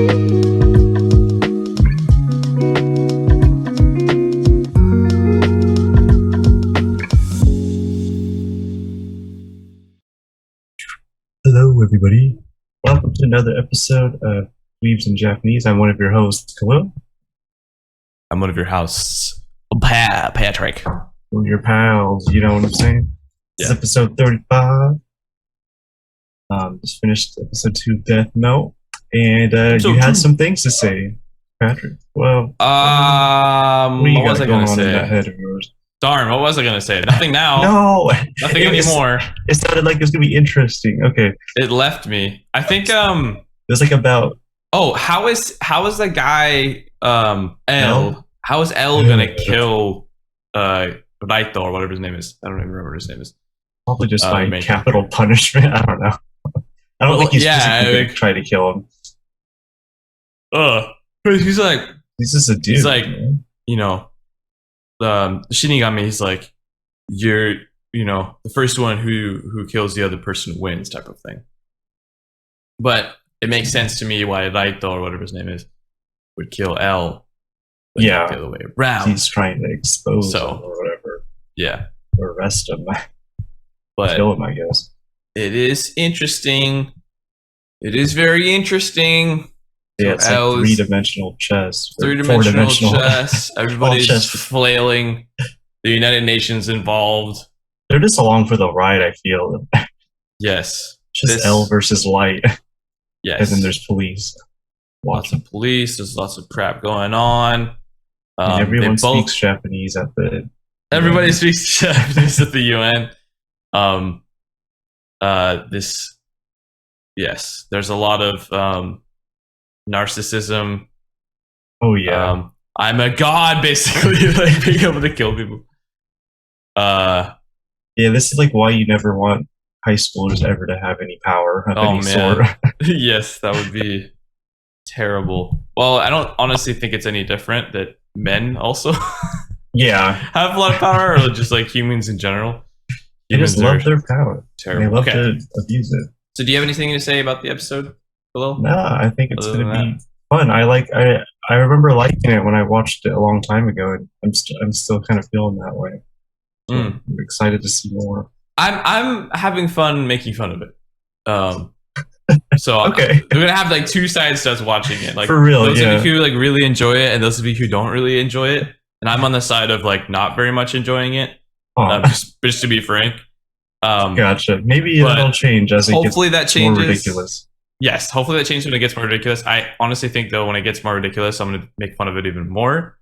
Hello, everybody. Welcome to another episode of Dweebz Japanese. I'm one of your hosts, Khalil. I'm one of your hosts, Patrick. We're your pals, you know what I'm saying? Yeah. This is episode 35. Just finished episode 2 Death Note. And you had some things to say, Patrick. Well, what was I going to say? In that head of yours? Darn, what was I going to say? Nothing now. No! Nothing anymore. It sounded like it was going to be interesting. Okay. It left me. I think, it was like about... Oh, how is the guy, L? How is L going to kill, Raito or whatever his name is? I don't even remember what his name is. Probably just by capital punishment. I don't know. I don't think he's going to try to kill him. He's like... He's just a dude. He's like, you know... The Shinigami, he's like, you're, you know, the first one who kills the other person wins type of thing. But it makes sense to me why Raito or whatever his name is would kill L. Yeah, the other way around. He's trying to expose him or whatever. Yeah, or arrest him. But kill him, I guess. It is interesting. It is very interesting. Yeah, it's like three-dimensional chess. Three-dimensional chess. Everybody's flailing. The United Nations involved. They're just along for the ride, I feel. Yes. Just L versus Light. Yes. And then there's police. Lots of police. There's lots of crap going on. Everyone speaks Japanese at the... Everybody speaks Japanese at the UN. Yes. There's a lot of... narcissism. Oh yeah. I'm a god, basically, like being able to kill people. Yeah, this is like why you never want high schoolers ever to have any power of any sort. Yes, that would be terrible. Well, I don't honestly think it's any different that men also have a lot of power, or just like humans in general. They just love their power. Terrible. They love to abuse it. So do you have anything to say about the episode? Hello? No, I think it's going to be fun. I remember liking it when I watched it a long time ago, and I'm still kind of feeling that way. So I'm excited to see more. I'm having fun making fun of it. So okay. We're gonna have like two sides to us watching it. Like for real, those of you who like really enjoy it, and those of you who don't really enjoy it. And I'm on the side of like not very much enjoying it. Just to be frank. Gotcha. Maybe it'll change as it gets more ridiculous. Yes, hopefully that changes when it gets more ridiculous. I honestly think, though, when it gets more ridiculous, I'm going to make fun of it even more.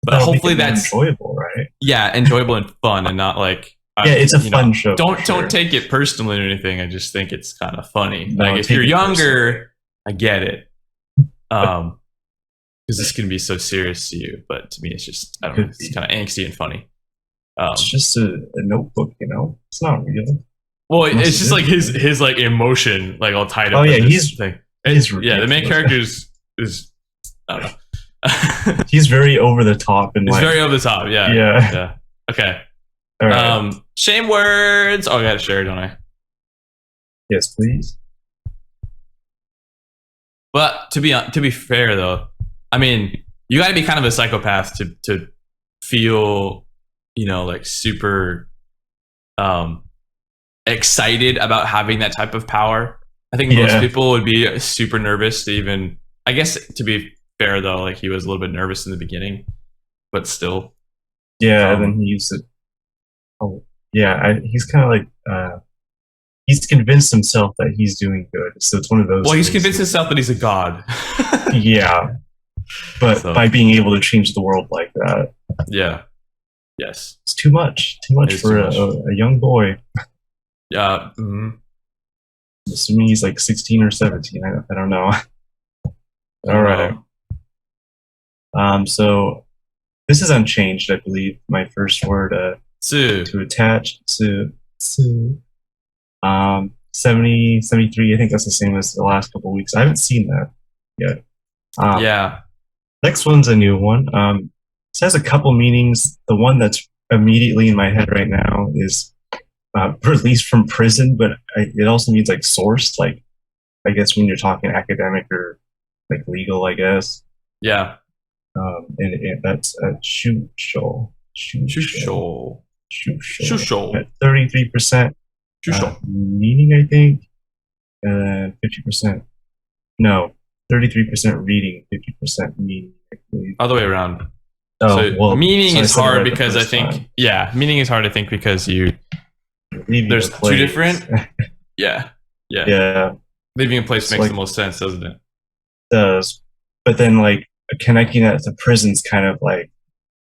But hopefully that's enjoyable, right? Yeah, enjoyable and fun, and not like it's a fun show. Don't take it personally or anything. I just think it's kind of funny. Like if you're younger, I get it, because this can be so serious to you. But to me, it's just I don't know. It's kind of angsty and funny. It's just a notebook, you know. It's not real. Well, it's just like his like emotion, like all tied up. Oh yeah, he's the main character is I don't know. He's very over the top and he's very over the top. Yeah. Okay. All right. Shame words. Oh, I gotta share, don't I? Yes, please. But to be fair though, I mean, you got to be kind of a psychopath to feel, you know, like super excited about having that type of power. I think most people would be super nervous to even, I guess to be fair though, like he was a little bit nervous in the beginning, but still. Yeah, and then he used it. Oh, yeah, he's kind of like, he's convinced himself that he's doing good. So it's one of those. Well, he's convinced himself that he's a god. Yeah. But by being able to change the world like that. Yeah. Yes. It's too much. Too much for a young boy. Yeah. Assuming he's like 16 or 17. I don't know. All right. So this is unchanged, I believe. My first word to attach to 70, 73. I think that's the same as the last couple of weeks. I haven't seen that yet. Yeah. Next one's a new one. It has a couple meanings. The one that's immediately in my head right now is released from prison, but it also means like sourced, like I guess when you're talking academic or like legal, I guess. Yeah. And that's at Shusho. Shusho. At 33%. Meaning, I think. 50%. No, 33% reading, 50% meaning. Other way around. Oh, so well, meaning so is hard because I think, time. meaning is hard, I think, because there's two different. Yeah. Leaving a place makes the most sense, doesn't it? Does. But then, like, connecting that to prison's kind of like,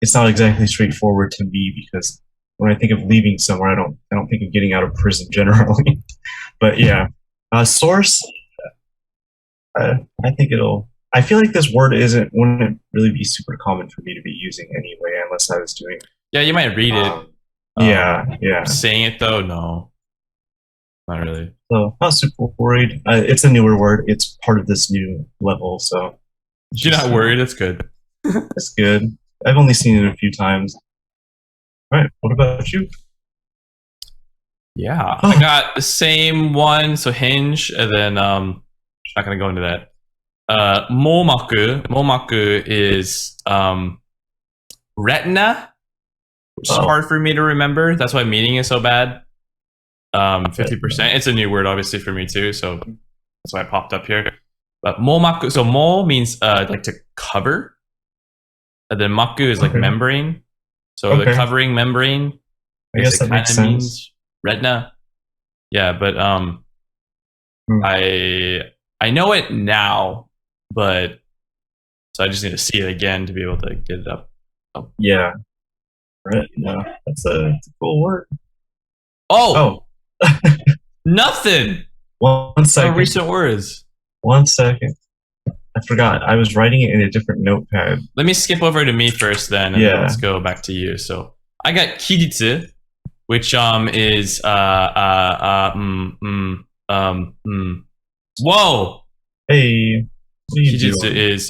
it's not exactly straightforward to me because when I think of leaving somewhere, I don't think of getting out of prison generally. But yeah, source. I think I feel like this word wouldn't really be super common for me to be using anyway, unless I was doing. Yeah, you might read it. Yeah. Saying it though, no, not really. So not super worried. It's a newer word. It's part of this new level, so. You're not worried. That's good. That's good. I've only seen it a few times. All right. What about you? Yeah, I got the same one. So hinge, and then not gonna go into that. Momaku is retina, which is hard for me to remember. That's why meaning is so bad. 50%. It's a new word, obviously, for me too. So that's why it popped up here. But momaku. So mo means like to cover, and then maku is like membrane. So the covering membrane. I guess that makes sense. Means retina. Yeah, but I know it now, but so I just need to see it again to be able to get it up. Oh. Yeah. Retina. That's a cool word. Oh. Nothing. 1 second. No recent words. 1 second. I forgot. I was writing it in a different notepad. Let me skip over to me first then, and then let's go back to you. So I got kiritsu, which is whoa. Hey. Kijitsu is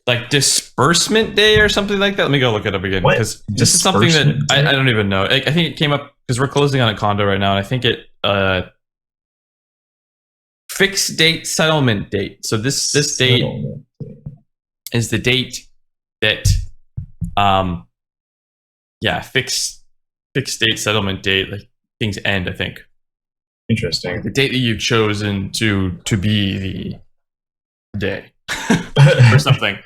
like disbursement day or something like that. Let me go look it up again because this is something that I don't even know. I think it came up because we're closing on a condo right now, and I think it fixed date settlement date. So this date is the date that fixed date settlement date, like things end, I think. Interesting. Like the date that you've chosen to be the day or something.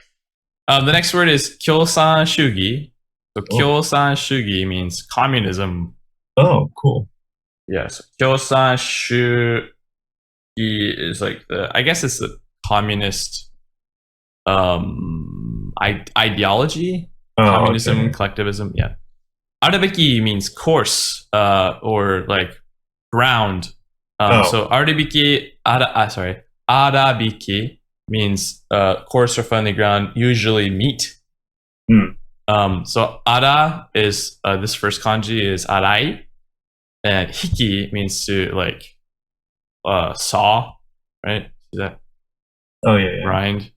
The next word is Kyosan Shugi. So Kyosan Shugi means communism. Oh, cool. Yes. Kyosan Shugi is like I guess it's the communist ideology. Communism, collectivism, yeah. Arabiki means course, or like ground. So Arabiki, Arabiki means coarse or friendly ground, usually meat. So ara is this first kanji is arai, and hiki means to like saw, right? See that? Oh yeah. Grind.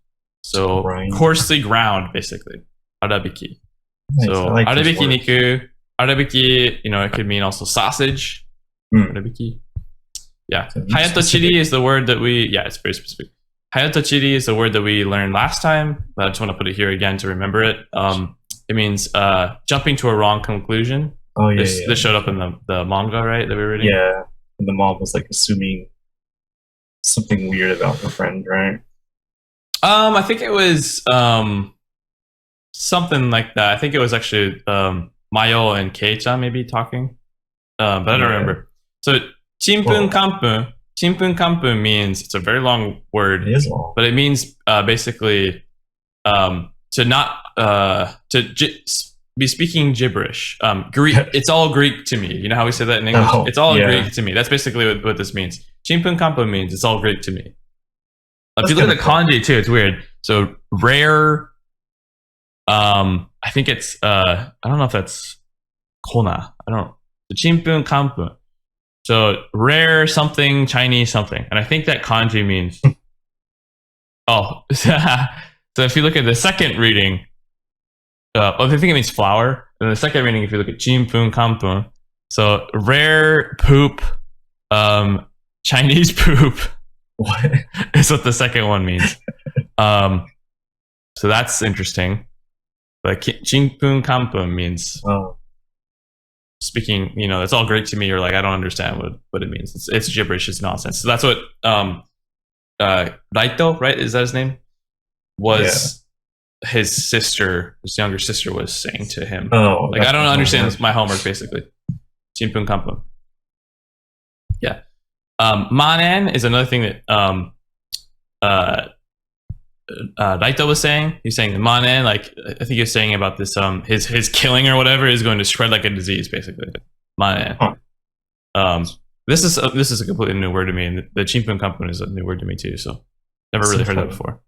So coarsely ground, basically. Arabiki. Nice. So like arabiki niku, arabiki, it could mean also sausage. Arabiki. Yeah. Hayato chiri is the word that it's very specific. Hayato chiri is the word that we learned last time, but I just want to put it here again to remember it. It means jumping to a wrong conclusion. Oh yeah. This showed up in the manga, right, that we were reading? Yeah. And the mom was like assuming something weird about her friend, right? I think it was something like that. I think it was actually Mayo and Kei-chan maybe talking, but I don't remember. So Chimpun Kampun means, it's a very long word. It is long. But it means basically to not be speaking gibberish. Greek. It's all Greek to me. You know how we say that in English? It's all Greek to me. That's basically what this means. Chimpun Kampun means it's all Greek to me. If you look at the kanji too, it's weird. So rare. I think it's I don't know if that's kona. I don't know. The chimpun kampun. So rare something, Chinese something. And I think that kanji means so if you look at the second reading, I think it means flower. And the second reading, if you look at chimpun kampun, so rare poop, Chinese poop. What? Is what the second one means. So that's interesting. But Chinpun Kampun means speaking, that's all Greek to me, or like I don't understand what it means. It's gibberish, it's nonsense. So that's what Raito, right? Is that his name? Was his younger sister was saying to him. Oh, like I don't understand my homework basically. Chinpun Kampun. Yeah. Manen is another thing that Raito was saying. He's saying Manen, like I think he was saying about this his killing or whatever is going to spread like a disease, basically. Manen. Huh. This is a completely new word to me, and the Chinpun Kampun is a new word to me too. So never really heard that before.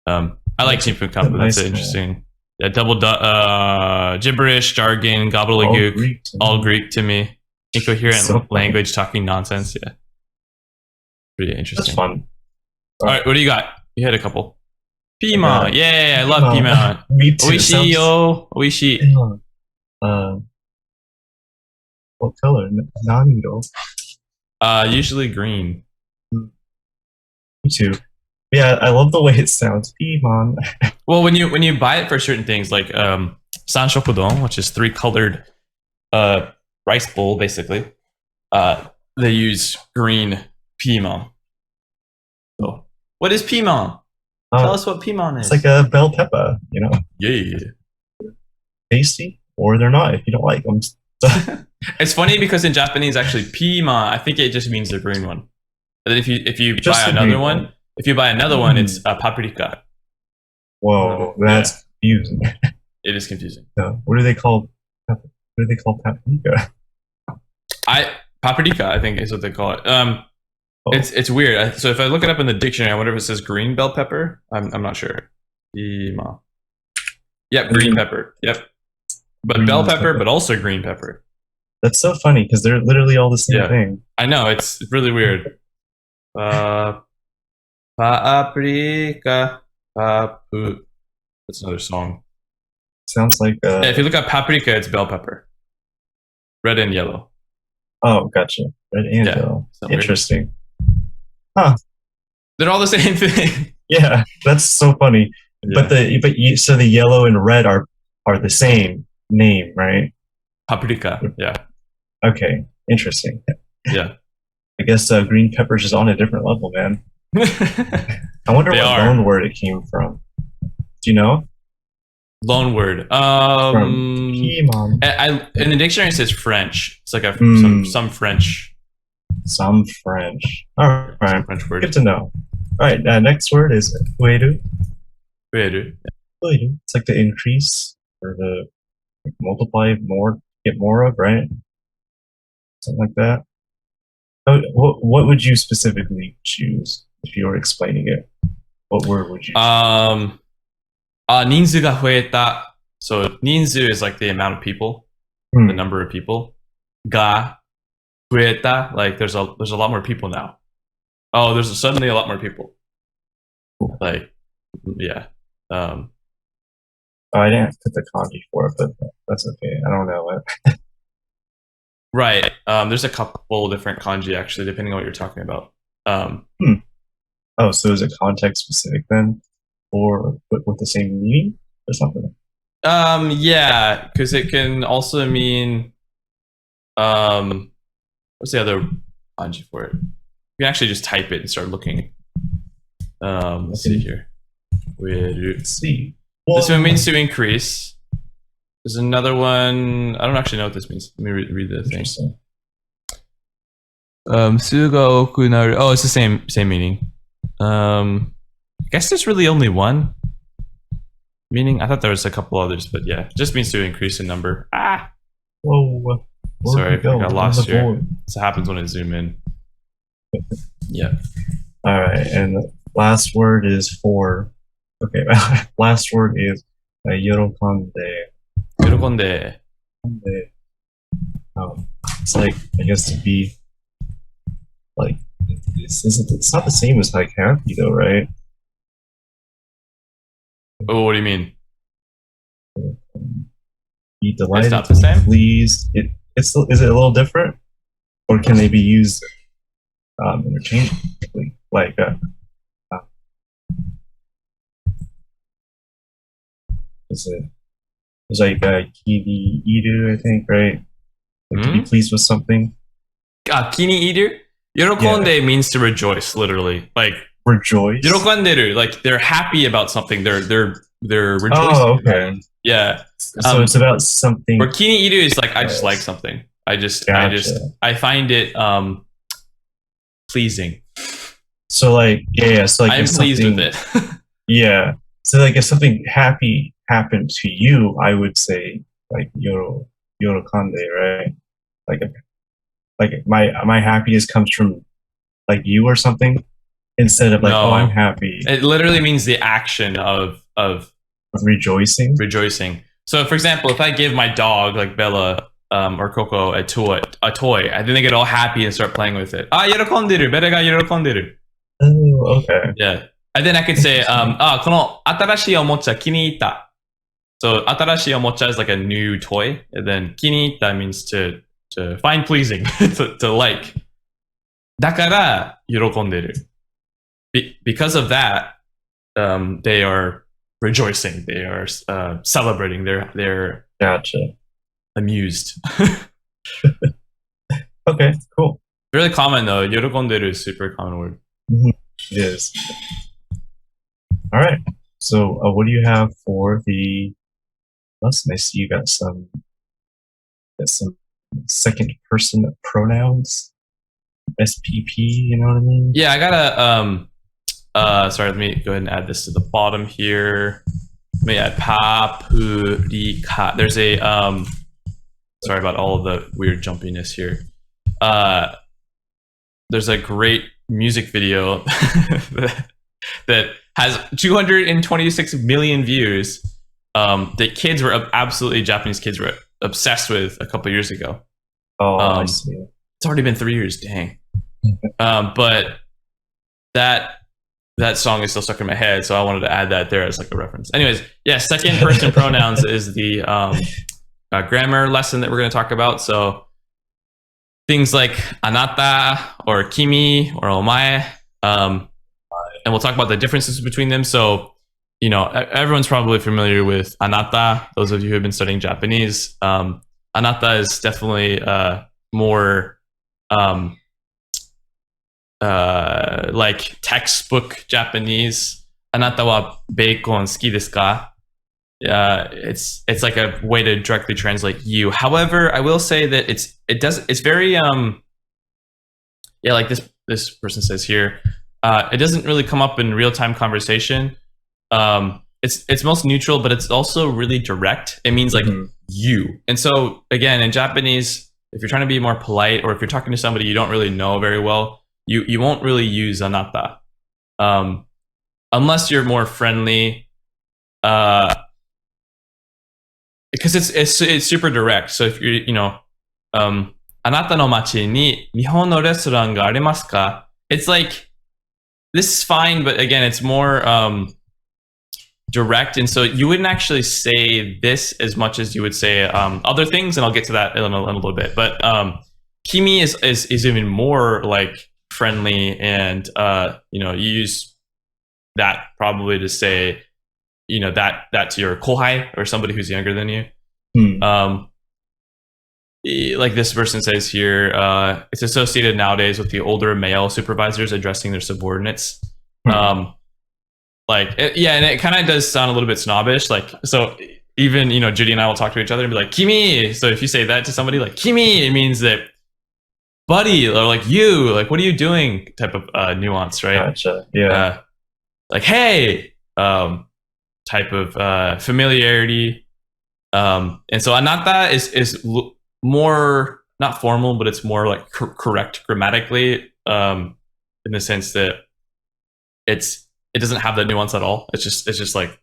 I like Chinpun Kampun. That's interesting. Yeah, double gibberish, jargon, gobbledygook, all Greek to me. Incoherent language, talking nonsense. Yeah, pretty interesting. That's fun. All right, what do you got? You had a couple. Piimon, yeah, I love Piimon. Me too. Oishii yo, oishii. What color? Naniro. Usually green. Me too. Yeah, I love the way it sounds. Piimon. Well, when you buy it for certain things like sanshokudon, which is 3-colored rice bowl, basically, they use green piimon. So, what is piimon? Tell us what piimon is. It's like a bell pepper, Yeah. Tasty, or they're not if you don't like them. It's funny because in Japanese, actually, piimon, I think it just means the green one. But then if you buy another one, it's paprika. Whoa, that's confusing. It is confusing. What do they call? What do they call paprika? Paprika, I think is what they call it. It's weird. So if I look it up in the dictionary, I wonder if it says green bell pepper. I'm not sure. Yep, green pepper. Yep. But green bell pepper, but also green pepper. That's so funny because they're literally all the same thing. I know, it's really weird. Paprika. That's another song. Sounds like if you look at paprika, it's bell pepper. Red and yellow. Oh, gotcha. Red and yellow. Interesting. Huh. They're all the same thing. Yeah, that's so funny. Yeah. So the yellow and red are the same name, right? Paprika. Yeah. Okay. Interesting. Yeah. I guess green peppers is on a different level, man. I wonder what loan word it came from. Do you know? Loan word. Piimon. In the dictionary it says French. It's like some French. Some French. All right. Some French word. Good to know. All right. Next word is ueru. Ueru. Ueru. It's like the increase or the multiply more, get more of, right? Something like that. What would you specifically choose if you were explaining it? What word would you choose? 人数が増えた. So 人数 is like the amount of people, the number of people. が増えた, like there's a lot more people now. Oh, there's suddenly a lot more people. Like, yeah. I didn't put the kanji for it, but that's okay. I don't know it. Right. There's a couple different kanji actually, depending on what you're talking about. Oh, so is it context specific then? Or with the same meaning or something? Yeah, because it can also mean what's the other kanji for it? You can actually just type it and start looking. Let's see here. Let's see. This one means to increase. There's another one. I don't actually know what this means. Let me read the thing. Suga okunaru. Oh, it's the same meaning. I guess there's really only one meaning. I thought there was a couple others, but yeah, it just means to increase in number. Whoa. Sorry, I got lost here. This happens when I zoom in. Yeah. All right, and the last word is for. Okay, last word is yorokonde. Yorokonde. It's like, I guess, to be like, it's not the same as like happy though, right? Oh, what do you mean? Be delighted. It's not the same? Please. Is it a little different? Or can they be used interchangeably? Like, is it? It's like kini iru, I think, right? Like to be pleased with something. Kini iru? Yorokonde means to rejoice, literally. Like rejoice. Yorokonderu, like they're happy about something. They're rejoicing. Oh, okay. Yeah. So it's about something. Or kini iru is like I just like something. I find it pleasing. So like so like I'm pleased with it. Yeah. So like if something happy happened to you, I would say like yorokonde, right? Like my happiness comes from like you or something instead of like I'm happy. It literally means the action of rejoicing. So for example, if I give my dog like Bella or Coco a toy, I think they get all happy and start playing with it. Yorokonderu, Bella ga yorokonderu. Oh, okay. Yeah. And then I could say, この新しいおもちゃ気に入った. So 新しいおもちゃ is like a new toy, and then 気に入った means to find pleasing, to like. だから喜んでる. Because of that, they are rejoicing. They are celebrating. They're gotcha. Amused. Okay, cool. Really common though. 喜んでる is super common word. Mm-hmm. It is. All right. So, what do you have for the lesson? I see you got some second person pronouns, SPP. You know what I mean? Yeah, I gotta. Sorry, let me go ahead and add this to the bottom here. Let me add paprika. There's a Sorry about all of the weird jumpiness here. There's a great music video that has 226 million views that Japanese kids were obsessed with a couple years ago. Oh, I see. It's already been 3 years, dang. But that song is still stuck in my head, so I wanted to add that there as like a reference. Anyways, yeah, second person pronouns is the grammar lesson that we're going to talk about. So things like anata or kimi or omae. And we'll talk about the differences between them. So, you know, everyone's probably familiar with anata. Those of you who have been studying Japanese, anata is definitely more like textbook Japanese. Anata wa bacon suki desu ka? It's like a way to directly translate you. However, I will say that it's very like this person says here. It doesn't really come up in real-time conversation. It's most neutral, but it's also really direct. It means like you. And so again, in Japanese, if you're trying to be more polite, or if you're talking to somebody you don't really know very well, you won't really use anata, unless you're more friendly, because it's super direct. So if you're, you know, anata no machi ni nihon no restaurant ga arimasu ka? It's like, this is fine, but again, it's more direct, and so you wouldn't actually say this as much as you would say other things, and I'll get to that in a little bit. But kimi is even more like friendly, and you know, you use that probably to say, you know, that to your kohai, or somebody who's younger than you. Like this person says here, it's associated nowadays with the older male supervisors addressing their subordinates. And it kind of does sound a little bit snobbish. Like, so even, you know, Judy and I will talk to each other and be like, Kimi. So if you say that to somebody like Kimi, it means that buddy, or like you, like, what are you doing type of nuance, right? Gotcha. Yeah. Like, hey, type of familiarity. And so anata is more, not formal, but it's more like correct grammatically, in the sense that it doesn't have that nuance at all. It's just like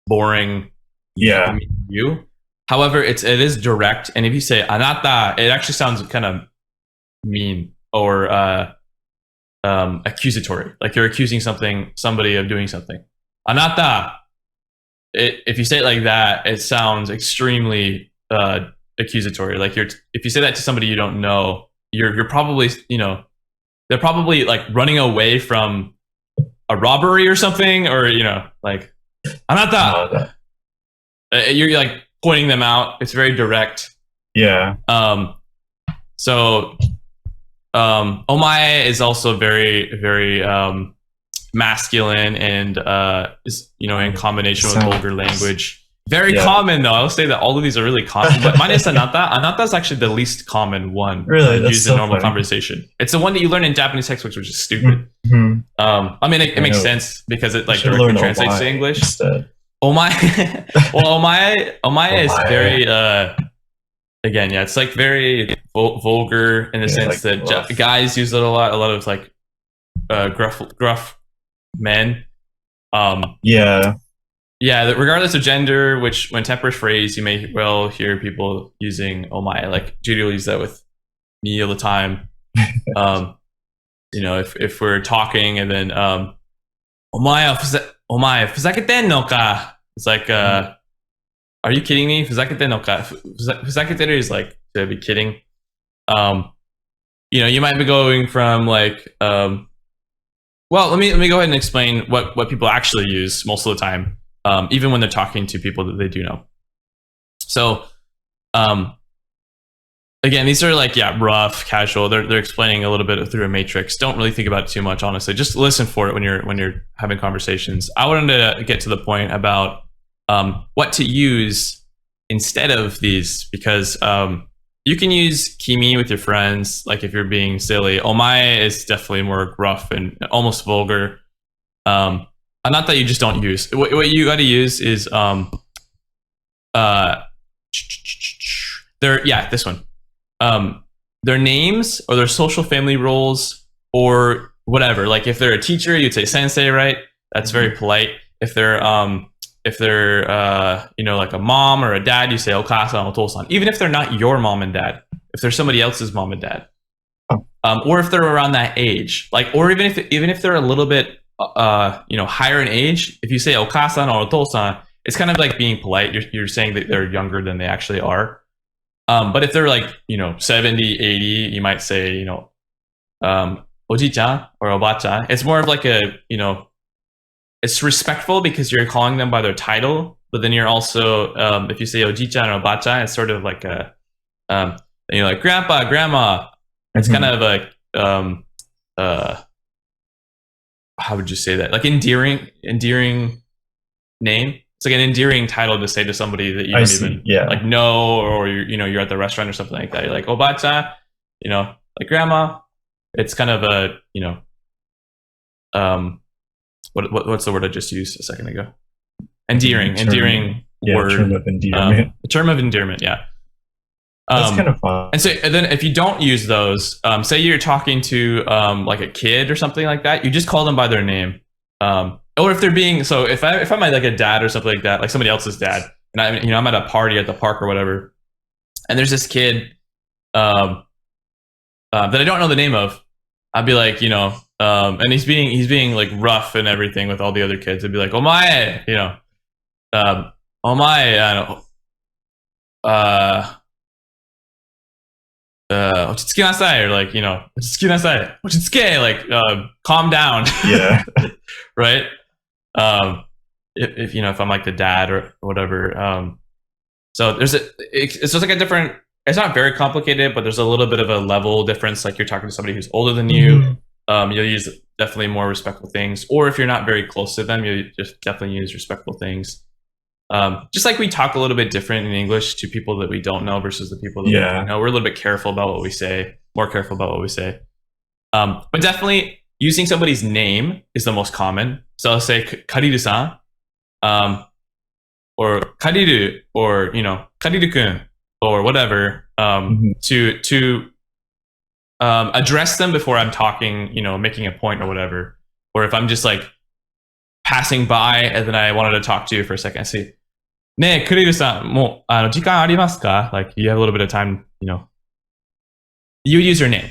boring. Yeah. You. However, it is direct, and if you say anata, it actually sounds kind of mean or accusatory. Like you're accusing somebody of doing something. Anata. If you say it like that, it sounds extremely accusatory. Like if you say that to somebody you don't know, you're probably, you know, they're probably like running away from a robbery or something, or, you know, like anata. You're like pointing them out. It's very direct. Yeah. So omae is also very, very masculine and is, you know, in combination with vulgar language. Very common though. I'll say that all of these are really common. But mine is anata. Anata is actually the least common one. Really? That's used so in normal funny. conversation. It's the one that you learn in Japanese textbooks, which is stupid. Mhm. I mean, it makes sense because it like Should directly learn translates omae to English. instead. Omae, well, omae is Omae. very again, yeah, it's like very vulgar in the sense like that rough. guys use it a lot. A lot of like gruff men. Yeah. Yeah, regardless of gender, which when tempers phrase, you may well hear people using omae. Like Judy will use that with me all the time. You know, if we're talking and then omae fuzakete no ka. It's like are you kidding me? Fuzakete no ka. Fuzaketeru is like to be kidding. You know, you might be going from like well, let me go ahead and explain what people actually use most of the time. Even when they're talking to people that they do know. So, again, these are like, rough, casual. They're explaining a little bit through a matrix. Don't really think about it too much, honestly. Just listen for it when you're having conversations. I wanted to get to the point about what to use instead of these, because you can use kimi with your friends, like if you're being silly. Omae is definitely more gruff and almost vulgar. Not that you just don't use. What you got to use is this one. Their names or their social family roles or whatever. Like if they're a teacher, you'd say sensei, right? That's very polite. If they're you know, like a mom or a dad, you say okasan, otosan. Even if they're not your mom and dad, if they're somebody else's mom and dad, or if they're around that age, like, or even if they're a little bit you know, higher in age, if you say okasan or otosan, it's kind of like being polite. You're saying that they're younger than they actually are. But if they're like, you know, 70, 80, you might say, you know, oji-chan or oba-chan. It's more of like a, you know, it's respectful because you're calling them by their title, but then you're also, if you say oji-chan or oba-chan, it's sort of like a, you know, like grandpa, grandma. It's kind of like, how would you say that? Like endearing name. It's like an endearing title to say to somebody that you don't even like know, or you're at the restaurant or something like that. You're like oba-chan, you know, like grandma. It's kind of a, you know, what's the word I just used a second ago? Endearing word. Term of endearment. A term of endearment, yeah. That's kind of fun. And then if you don't use those, say you're talking to like a kid or something like that, you just call them by their name. Or if they're being, so if I'm like a dad or something like that, like somebody else's dad, and I'm at a party at the park or whatever, and there's this kid that I don't know the name of, I'd be like, you know, and he's being like rough and everything with all the other kids. I'd be like, omae, you know, omae, ochitsuki nasai, or like, you know, ochitsuki nasai, ochitsuke, like, calm down. Yeah. Right. If you know, if I'm like the dad or whatever. So it's just like a different, it's not very complicated, but there's a little bit of a level difference. Like you're talking to somebody who's older than you. You'll use definitely more respectful things. Or if you're not very close to them, you just definitely use respectful things. Just like we talk a little bit different in English to people that we don't know versus the people that we know. We're a little bit careful about what we say, more careful about what we say. But definitely using somebody's name is the most common. So I'll say Kariru-san, or Kariru, or, you know, Kariru-kun, or whatever, to address them before I'm talking, you know, making a point or whatever. Or if I'm just like passing by and then I wanted to talk to you for a second, I say, "Ne, Kariru-san, mo jikan arimasu ka?" Like, you have a little bit of time, you know. You use your name.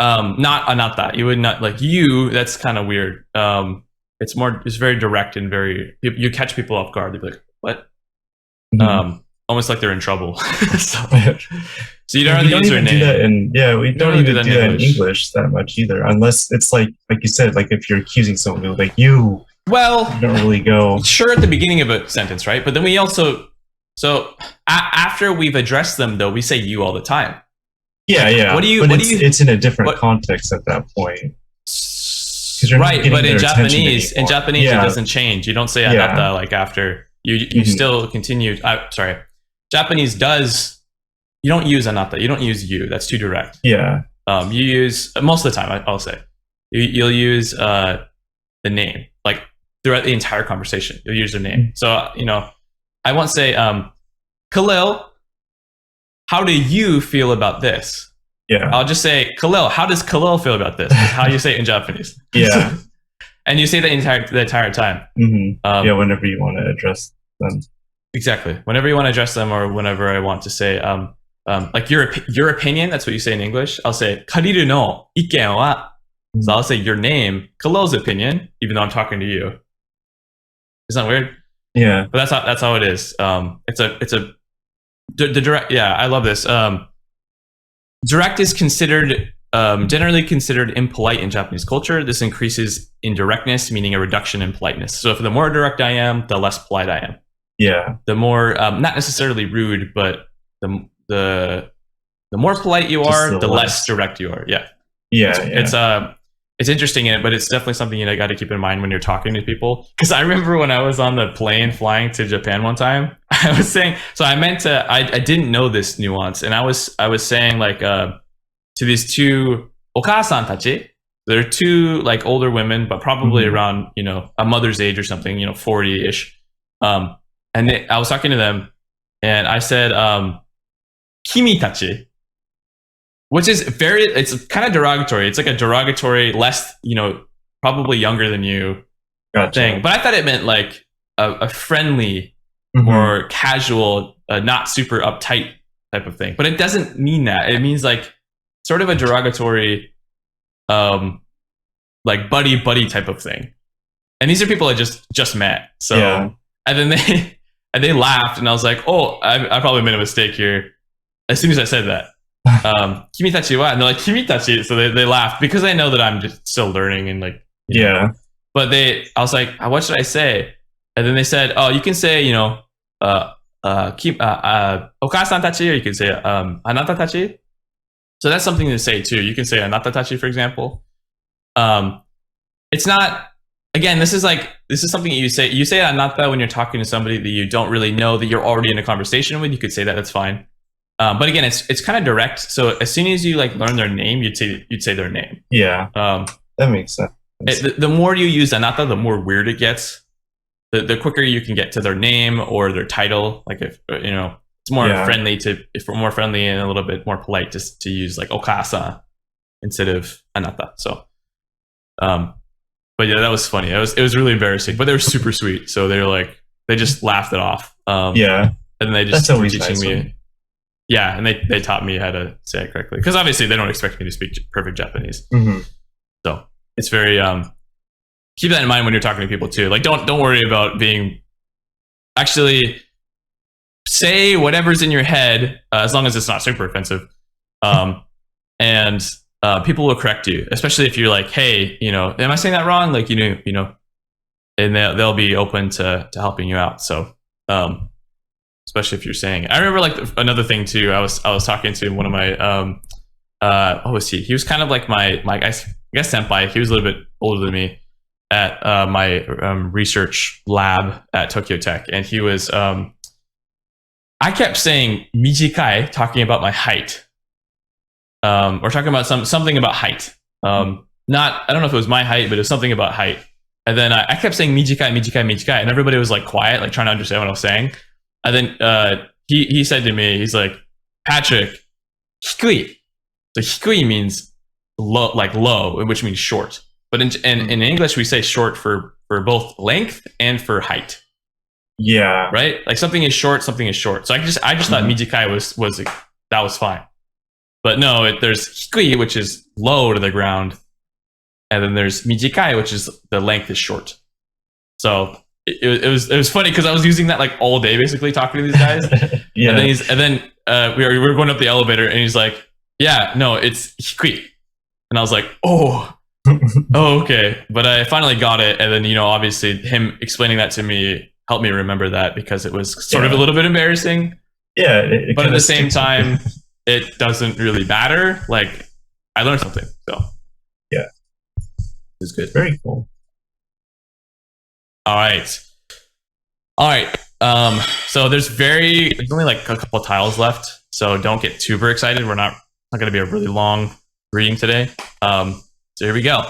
Not that. You would not, like, you, that's kind of weird. It's very direct and very, you catch people off guard. They'd be like, what? Almost like they're in trouble. so you don't really use your name. We don't even do that in English that much either, unless it's like you said, like if you're accusing someone, like, you Well, You don't really go. sure at the beginning of a sentence, right? But then we also, after we've addressed them, though, we say you all the time. Yeah. What do you? But What do you? it's in a different what- context at that point. you're not Right, getting but in their attention Japanese, anymore. it doesn't change. You don't say Yeah. anata like after you. You Mhm. still continue. Sorry, Japanese does. You don't use anata. You don't use you. That's too direct. Yeah. You use most of the time. I'll say you'll use the name, like throughout the entire conversation. You'll use their name. So I won't say, Khalil, how do you feel about this? Yeah. I'll just say, Khalil, how does Khalil feel about this? How you say it in Japanese. Yeah. And you say that the entire time. Mm-hmm. Whenever you want to address them. Exactly. Whenever you want to address them, or whenever I want to say, like your opinion, that's what you say in English. I'll say, Kariru no iken wa. So I'll say your name, Khalil's opinion, even though I'm talking to you. Isn't that weird? Yeah. But that's how it is. It's a direct. Yeah, I love this. Direct is considered generally considered impolite in Japanese culture. This increases in directness, meaning a reduction in politeness. So if the more direct I am, the less polite I am. Yeah. The more not necessarily rude, but the more polite you are, the less direct you are. Yeah. Yeah. It's interesting, but it's definitely something you got to keep in mind when you're talking to people. Because I remember when I was on the plane flying to Japan one time, I was saying, so I meant to, I didn't know this nuance, and I was saying like to these two okasan tachi. They're two like older women, but probably around a mother's age or something, 40-ish. And I was talking to them, and I said, kimi tachi. Which is it's kind of derogatory. It's like a derogatory, less, probably younger than you thing. But I thought it meant like a friendly or casual, not super uptight type of thing. But it doesn't mean that. It means like sort of a derogatory, like buddy type of thing. And these are people I just met. So, and then they laughed, and I was like, oh, I probably made a mistake here. As soon as I said that. Kimi tachi wa, and they're like kimi tachi, so they laughed because they know that I'm just still learning and like But I was like, what should I say? And then they said, oh, you can say okasan tachi, or you can say anata tachi. So that's something to say too. You can say anata tachi, for example. It's not. Again, this is something you say anata when you're talking to somebody that you don't really know, that you're already in a conversation with. You could say that. That's fine. But again, it's kind of direct. So as soon as you like learn their name, you'd say their name. Yeah. That makes sense. The more you use anata, the more weird it gets. The quicker you can get to their name or their title. Like if it's more friendly if we're more friendly and a little bit more polite just to use like okasa instead of anata. So, but yeah, that was funny. It was really embarrassing, but they were super sweet. So they just laughed it off. And then they just were teaching me. Yeah, and they taught me how to say it correctly, because obviously they don't expect me to speak perfect Japanese. So it's very keep that in mind when you're talking to people too. Like don't worry about being, actually say whatever's in your head, as long as it's not super offensive, and people will correct you, especially if you're like, hey, am I saying that wrong? Like and they'll be open to helping you out. So. Especially if you're saying it. I remember like another thing too. I was talking to one of my what was he? He was kind of like my I guess senpai. He was a little bit older than me at my research lab at Tokyo Tech, and he was I kept saying mijikai, talking about my height, or talking about something about height. I don't know if it was my height, but it was something about height. And then I kept saying mijikai, and everybody was like quiet, like trying to understand what I was saying. And then he said to me, he's like, Patrick, hikui. So hikui means low, like low, which means short. But in English, we say short for both length and for height. Yeah. Right? Like something is short, something is short. So I just thought mijikai that was fine. But no, there's hikui, which is low to the ground. And then there's mijikai, which is the length is short. So it was funny because I was using that like all day, basically talking to these guys. And then we were going up the elevator, and he's like, "Yeah, no, it's hikui," and I was like, "Oh, Oh, okay. But I finally got it, and then obviously him explaining that to me helped me remember that because it was sort of a little bit embarrassing. Yeah, but at the same time, it doesn't really matter. Like I learned something, so yeah, it's good. Very cool. All right. So there's only like a couple of tiles left, so don't get super excited. We're not going to be a really long reading today. So here we go.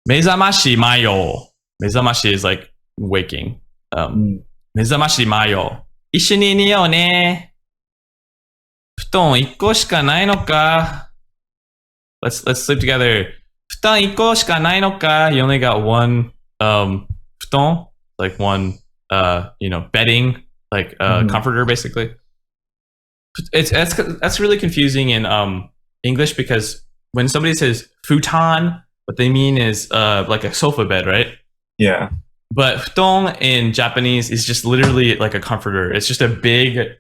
Mezamashi mayo. Mezamashi is like waking. Mezamashi mayo. 一緒に寝ようね。布団1個しかないのか。Let's sleep together. 布団1個しかないのか. You only got one 布団, like one bedding, like comforter basically. That's really confusing in English because when somebody says futon, what they mean is like a sofa bed, right? Yeah. But futon in Japanese is just literally like a comforter. It's just a big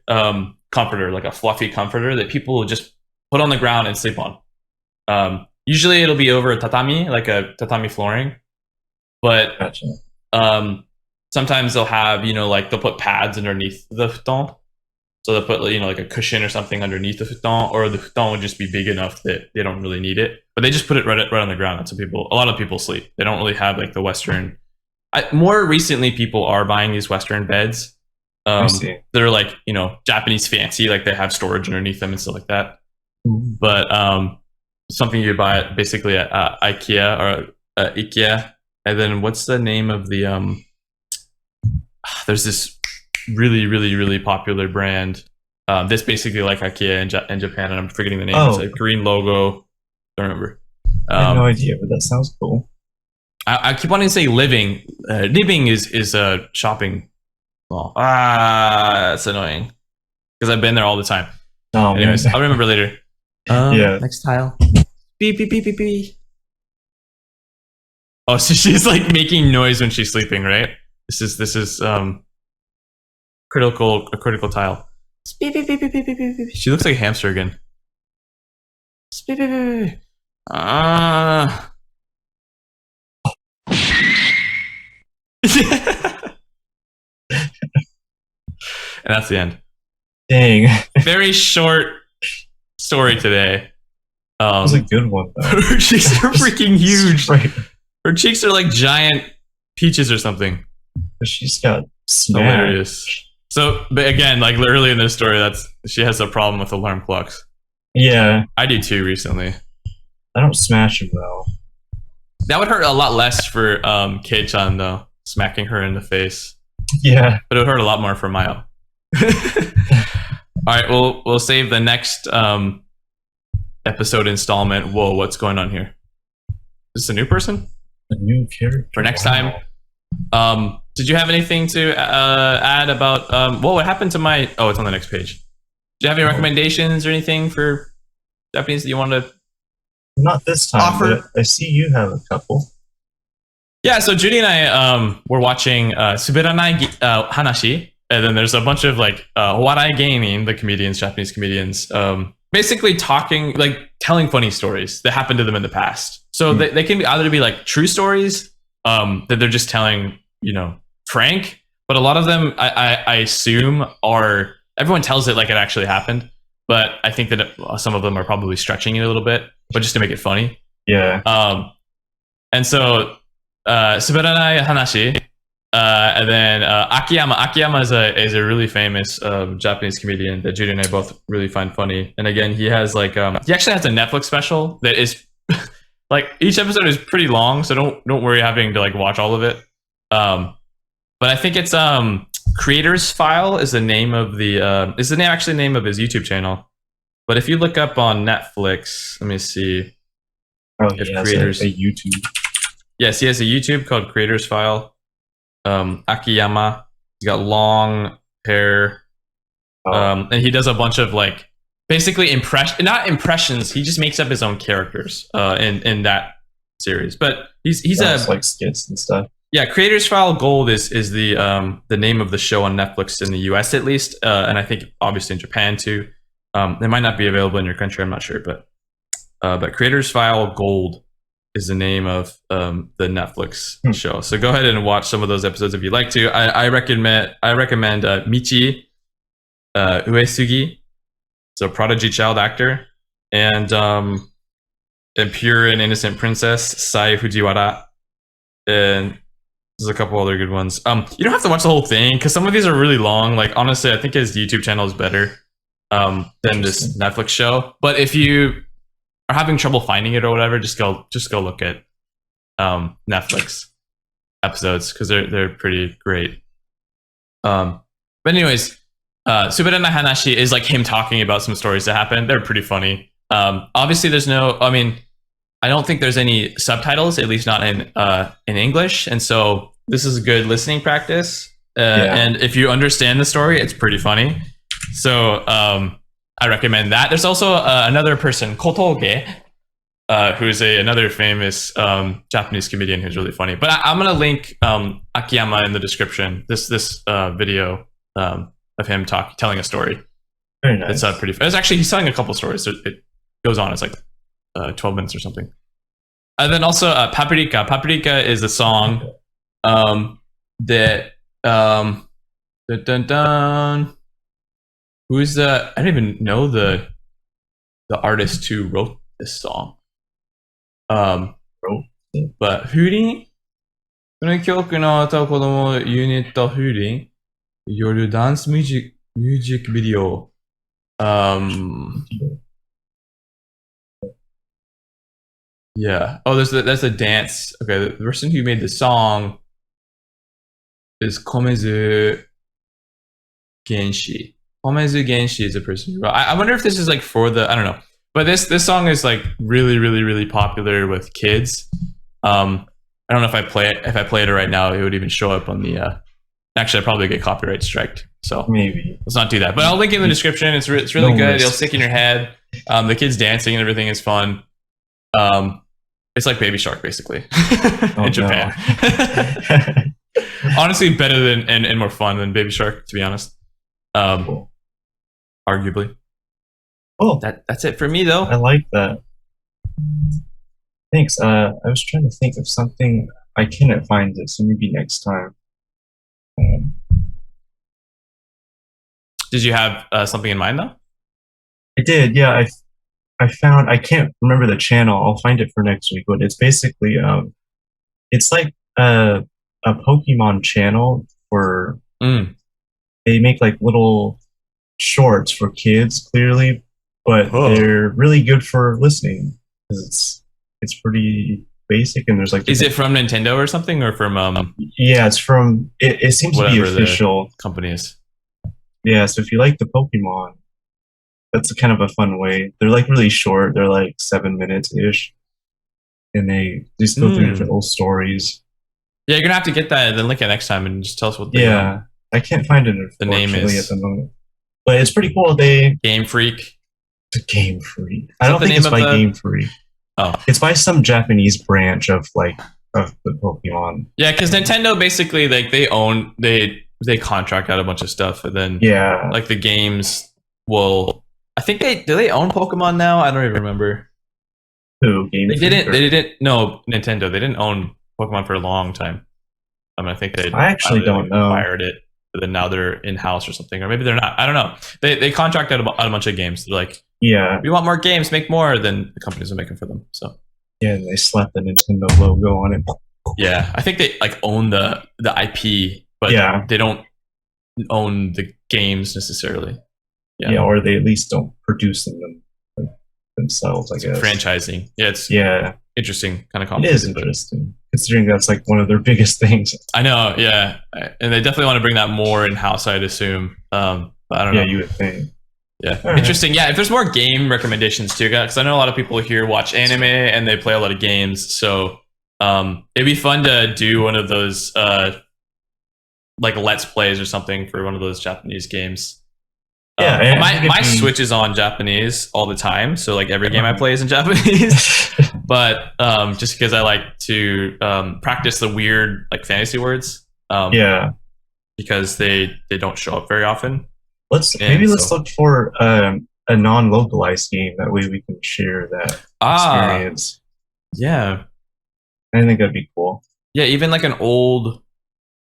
comforter, like a fluffy comforter that people just put on the ground and sleep on. Usually it'll be over a tatami, like a tatami flooring. But Gotcha. Sometimes they'll have, like they'll put pads underneath the futon. So they'll put, like a cushion or something underneath the futon, or the futon would just be big enough that they don't really need it. But they just put it right on the ground. That's what a lot of people sleep. They don't really have like the Western. More recently, people are buying these Western beds. I see. That are like, Japanese fancy, like they have storage underneath them and stuff like that. But something you buy basically at IKEA or IKEA. And then what's the name of the there's this really, really, really popular brand. This basically like IKEA in Japan, and I'm forgetting the name. It's a green logo. Don't remember. I have no idea, but that sounds cool. I keep wanting to say living. Living is a shopping mall. That's annoying because I've been there all the time. Oh, anyways, man. I'll remember later. Yeah. Next tile. Beep beep beep beep beep. Oh, so she's like making noise when she's sleeping, right? This is a critical tile. Beep beep beep beep beep beep beep. She looks like a hamster again. Beep beep beep beep. And that's the end. Dang. Very short story today. That was a good one, though. Her cheeks are freaking huge. Right. Her cheeks are like giant peaches or something. But she's got smashed. Hilarious. So, but again, like early in this story, she has a problem with alarm clocks. Yeah. I do too recently. I don't smash them, though. That would hurt a lot less for Kei-chan, though, smacking her in the face. Yeah. But it would hurt a lot more for Mayo. All right, we'll save the next episode installment. Whoa, what's going on here? Is this a new person? A new character. For next time. Did you have anything to add about what happened to my... Oh, it's on the next page. Do you have any recommendations or anything for Japanese that you want to... Not this time, offer? But I see you have a couple. Yeah, so Judy and I were watching すべらない話, and then there's a bunch of like warai geinin, the comedians, Japanese comedians, basically telling funny stories that happened to them in the past. So they can either be like true stories that they're just telling, frank, but a lot of them I assume are, everyone tells it like it actually happened, but I think that some of them are probably stretching it a little bit, but just to make it funny. Yeah. And so すべらない話, and then Akiyama is a really famous Japanese comedian that Judy and I both really find funny. And again, he has he actually has a Netflix special that is like each episode is pretty long, so don't worry having to like watch all of it. But I think it's Creators File is the name of the name of his YouTube channel. But if you look up on Netflix, let me see. Oh, he has a YouTube. Yes, he has a YouTube called Creators File. Akiyama. He's got long hair. And he does a bunch of like basically not impressions. He just makes up his own characters in that series. But he's like skits and stuff. Yeah, Creators File Gold is the name of the show on Netflix in the US at least, and I think obviously in Japan too. It might not be available in your country. I'm not sure, but Creators File Gold is the name of the Netflix show. So go ahead and watch some of those episodes if you'd like to. I recommend Michi Uesugi, so prodigy child actor, and Pure and Innocent Princess Sai Fujiwara, and there's a couple other good ones. You don't have to watch the whole thing because some of these are really long. Like honestly, I think his YouTube channel is better than this Netflix show. But if you are having trouble finding it or whatever, just go look at Netflix episodes because they're pretty great. But anyways, すべらない話 is like him talking about some stories that happened. They're pretty funny. Obviously, there's no. I mean, I don't think there's any subtitles, at least not in English, and so this is a good listening practice. And if you understand the story, it's pretty funny. So I recommend that. There's also another person, Kotoge, who's another famous Japanese comedian who's really funny. But I'm gonna link Akiyama in the description. This video of him telling a story. Very nice. It's pretty. It's actually he's telling a couple stories. So it goes on. It's like 12 minutes or something. And then also Paprika. Paprika is a song that who's the I don't even know the artist who wrote this song. But 風鈴この曲の歌う子供ユニット風鈴夜ダンスミュージックビデオYeah. Oh, that's a dance. Okay, the person who made the song is Komezu Genshi. Komezu Genshi is a person who wrote. I wonder if this is like for the I don't know. But this song is like really, really, really popular with kids. I don't know if I play it right now, it would even show up on the. Actually, I'd probably get copyright striked. So maybe let's not do that. But I'll link it in the description. It's really good. It'll stick in your head. The kids dancing and everything is fun. It's like Baby Shark, basically, in Japan. Honestly, better than and more fun than Baby Shark, to be honest. Cool. Arguably. Oh, that's it for me, though. I like that. Thanks. I was trying to think of something. I cannot find it, so maybe next time. Did you have something in mind, though? I did. Yeah, I found. I can't remember the channel. I'll find it for next week. But it's basically it's like a Pokemon channel where they make like little shorts for kids, clearly, but they're really good for listening because it's pretty basic and there's like. Is it from Nintendo or something, or from? Yeah, it's from. It seems to be official companies. Yeah, so if you like the Pokemon, that's kind of a fun way. They're like really short. They're like 7 minutes ish, and they just go through different little stories. Yeah, you're gonna have to get that and then link it next time and just tell us what. I can't find it. The name is at the moment, but it's pretty cool. They Game Freak. The Game Freak. I don't think it's by Game Freak. Oh, it's by some Japanese branch of the Pokemon. Yeah, because Nintendo basically like they contract out a bunch of stuff, and then like the games will. I think do they own Pokemon now? I don't even remember. Who Game? They didn't. No, Nintendo. They didn't own Pokemon for a long time. I mean, I think they. I actually don't know. Acquired it, but then now they're in house or something, or maybe they're not. I don't know. They contract out a bunch of games. They're like, we want more games, make more. Then the companies are making for them. So. Yeah, and they slap the Nintendo logo on it. Yeah, I think they like own the IP, but they don't own the games necessarily. Yeah, or they at least don't produce them themselves, I guess. Franchising. Yeah, it's interesting, kind of complicated. It is interesting, considering that's like one of their biggest things. I know, yeah. And they definitely want to bring that more in-house, I'd assume. But I don't know. Yeah, you would think. Yeah, interesting. Yeah, if there's more game recommendations too, because I know a lot of people here watch anime and they play a lot of games. So it'd be fun to do one of those like Let's Plays or something for one of those Japanese games. My Switch is on Japanese all the time, so like every game I play is in Japanese. But just because I like to practice the weird like fantasy words, because they don't show up very often. Let's look for a non-localized game. That way we can share that experience. Yeah, I think that'd be cool. Yeah, even like an older,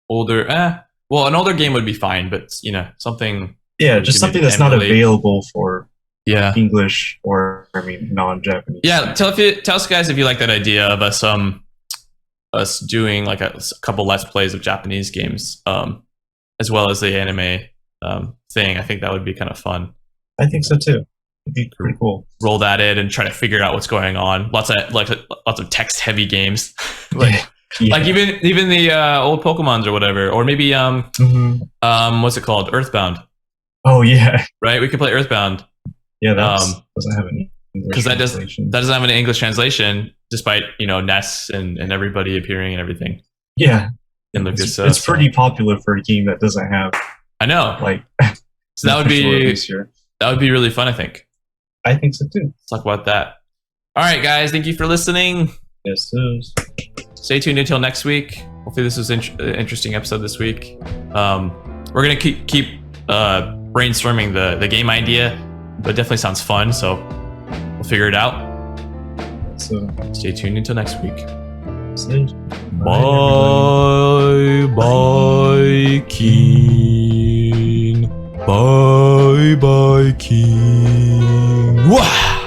well, an older game would be fine, but you know, something. Yeah, just something that's not available for English or non-Japanese. Yeah, tell us guys if you like that idea of us doing like a couple Let's Plays of Japanese games, as well as the anime thing. I think that would be kind of fun. I think so too. It'd be pretty cool. Roll that in and try to figure out what's going on. Lots of text-heavy games, like even the old Pokemons or whatever, or maybe what's it called? Earthbound. Oh yeah, right. We could play Earthbound. Yeah, that doesn't have any because that doesn't have an English translation, despite Ness and everybody appearing and everything. Yeah, and it's pretty popular for a game that doesn't have. I know, like so that would be really fun. I think so too. Let's talk about that. All right, guys, thank you for listening. Yes, sis. Stay tuned until next week. Hopefully, this was an interesting episode this week. We're gonna keep brainstorming the game idea, but it definitely sounds fun. So we'll figure it out. So stay tuned until next week. Bye, Keen. Bye, Keen. Wah!